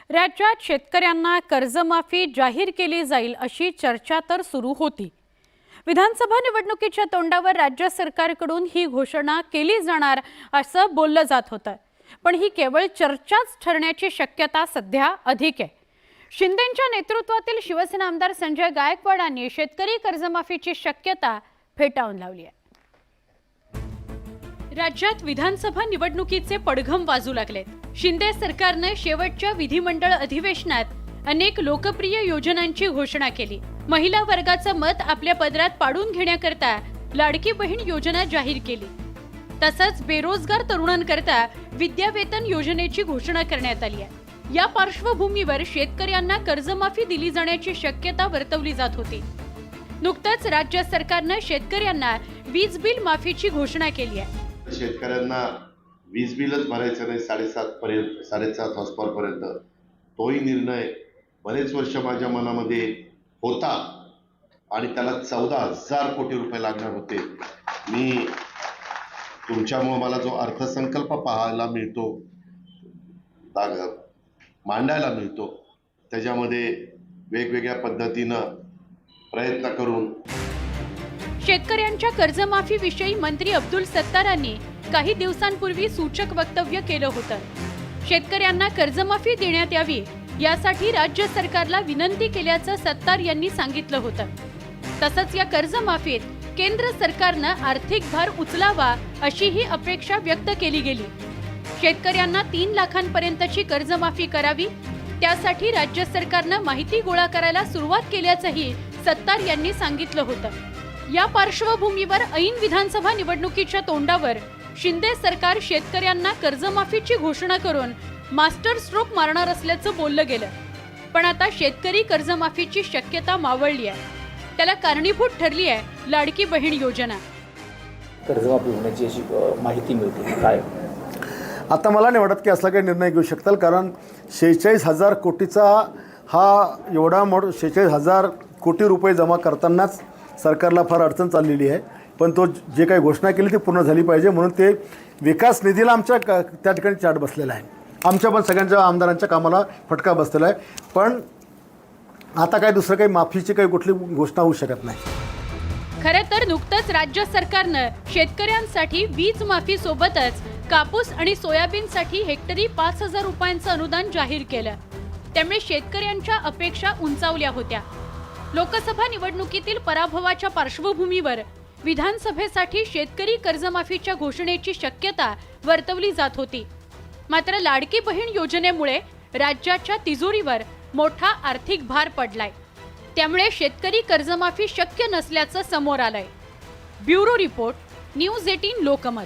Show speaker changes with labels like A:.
A: राज्यात शेतकऱ्यांना कर्जमाफी जाहीर केली जाईल अशी चर्चा तर सुरू होती। विधानसभा निवडणुकीच्या तोंडावर राज्य सरकारकडून ही घोषणा केली जाणार असं बोललं जात होतं, पण ही केवळ चर्चाच ठरण्याची शक्यता सध्या अधिक आहे। शिंदेंच्या नेतृत्वातील शिवसेना आमदार संजय गायकवाडांनी शेतकरी कर्जमाफीची शक्यता फेटाळून लावली आहे। राज्यात विधानसभा निवडणुकीचे पडघम वाजू लागले। शिंदे सरकारने शेवटच्या विधिमंडळ अधिवेशनात अनेक लोकप्रिय योजनांची घोषणा केली। महिला वर्गाचं मत आपल्या पदरात पाडून घेण्याकरता लाडकी बहीण योजना जाहीर केली। तसंच बेरोजगार तरुणांकरता विद्यावेतन योजनेची घोषणा करण्यात आली आहे। या पार्श्वभूमीवर शेतकऱ्यांना कर्जमाफी दिली जाण्याची शक्यता वर्तवली जात होती। नुकतंच राज्य सरकारने शेतकऱ्यांना वीज बिल माफीची घोषणा केली आहे।
B: शेतकऱ्यांना वीज बिलच भरायचं नाही 7.5 हॉर्सपावर पर्यंत, तोही निर्णय बरेच वर्ष माझ्या मनामध्ये होता आणि त्याला 14,000 कोटी रुपये लागणार होते। मी तुमच्यामुळे मला जो अर्थसंकल्प पाहायला मिळतो, मांडायला मिळतो, त्याच्यामध्ये वेगवेगळ्या पद्धतीनं प्रयत्न करून
A: शेतकऱ्यांच्या कर्जमाफीविषयी मंत्री अब्दुल सत्तारांनी काही दिवसांपूर्वी सूचक वक्तव्य केलं होतं। शेतकऱ्यांना कर्जमाफी देण्यात यावी यासाठी राज्य सरकारला विनंती केल्याचं सत्तार यांनी सांगितलं होतं। तसंच या कर्जमाफीत केंद्र सरकारनं आर्थिक भार उचलावा अशीही अपेक्षा व्यक्त केली गेली। शेतकऱ्यांना 3 लाखांपर्यंतची कर्जमाफी करावी, त्यासाठी राज्य सरकारनं माहिती गोळा करायला सुरुवात केल्याचंही सत्तार यांनी सांगितलं होतं। या पार्श्वभूमीवर ऐन विधानसभा निवडणुकीच्या तोंडावर शिंदे सरकार शेतकऱ्यांना कर्जमाफीची घोषणा करून मास्टर स्ट्रोक मारणार असल्याचं बोललं गेलं, पण आता शेतकरी कर्जमाफीची शक्यता मावळली आहे। त्याला कारणीभूत ठरली आहे लाडकी बहीण योजना।
C: कर्जमाफी होण्याची अशी माहिती मिळते काय?
D: आता मला नाही वाटत की असला काही निर्णय घेऊ शकताल, कारण 46,000 कोटीचा हा एवढा 46,000 कोटी रुपये जमा करतानाच सरकारला फार अडचण चाललेली आहे। पण तो जे काही घोषणा केली ती पूर्ण झाली पाहिजे, म्हणून ते विकास निधीला आमच्या त्या ठिकाणी चार्ट बसलेला आहे। आमच्या पण सगळ्यांच्या आमदारांच्या कामाला फटका बसलेला आहे, पण आता काय दुसरं काही माफीची काही कुठली घोषणा होऊ शकत नाही।
A: खरं तर नुकतंच राज्य सरकारनं शेतकऱ्यांसाठी वीज माफी सोबतच कापूस आणि सोयाबीनसाठी हेक्टरी 5,000 रुपयांचं अनुदान जाहीर केलं। त्यामुळे शेतकऱ्यांच्या अपेक्षा उंचावल्या होत्या। लोकसभा निवडणुकीतील पराभवाच्या पार्श्वभूमीवर विधानसभेसाठी शेतकरी कर्जमाफीच्या घोषणेची शक्यता वर्तवली जात होती। मात्र लाडकी बहीण योजनेमुळे राज्याच्या तिजोरीवर मोठा आर्थिक भार पडलाय, त्यामुळे शेतकरी कर्जमाफी शक्य नसल्याचं समोर आलंय। Bureau report, news 18 Lokmat.